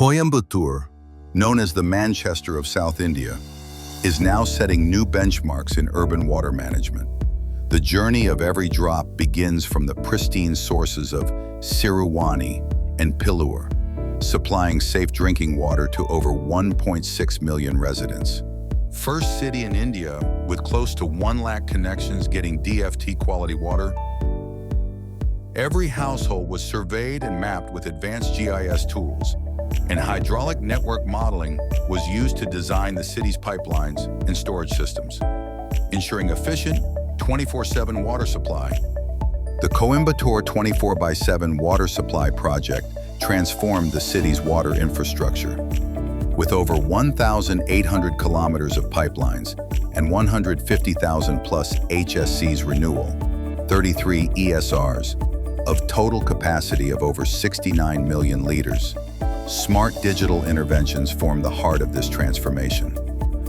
Coimbatore, known as the Manchester of South India, is now setting new benchmarks in urban water management. The journey of every drop begins from the pristine sources of Siruvani and Pillur, supplying safe drinking water to over 1.6 million residents. First city in India with close to 1 lakh connections getting DFT quality water. Every household was surveyed and mapped with advanced GIS tools, and hydraulic network modeling was used to design the city's pipelines and storage systems, ensuring efficient 24/7 water supply. The Coimbatore 24/7 water supply project transformed the city's water infrastructure. With over 1,800 kilometers of pipelines and 150,000 plus HSC's renewal, 33 ESRs, of total capacity of over 69 million liters, smart digital interventions form the heart of this transformation.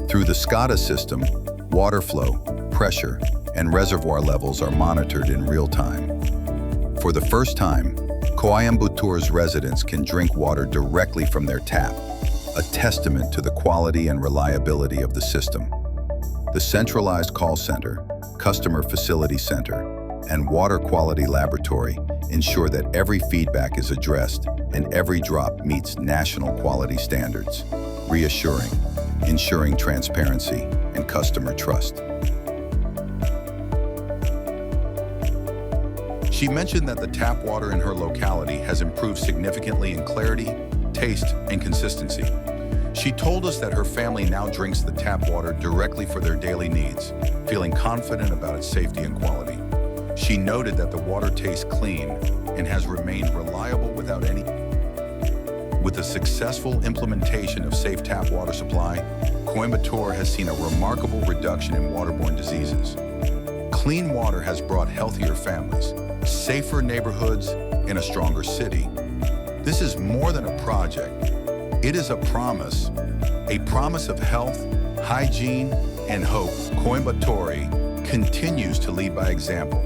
Through the SCADA system, water flow, pressure, and reservoir levels are monitored in real time. For the first time, Coimbatore's residents can drink water directly from their tap, a testament to the quality and reliability of the system. The centralized call center, customer facility center, and water quality laboratory ensure that every feedback is addressed and every drop meets national quality standards, ensuring transparency and customer trust. She mentioned that the tap water in her locality has improved significantly in clarity, taste, and consistency. She told us that her family now drinks the tap water directly for their daily needs, feeling confident about its safety and quality. She noted that the water tastes clean and has remained reliable without any. With the successful implementation of safe tap water supply, Coimbatore has seen a remarkable reduction in waterborne diseases. Clean water has brought healthier families, safer neighborhoods, and a stronger city. This is more than a project. It is a promise of health, hygiene, and hope. Coimbatore continues to lead by example,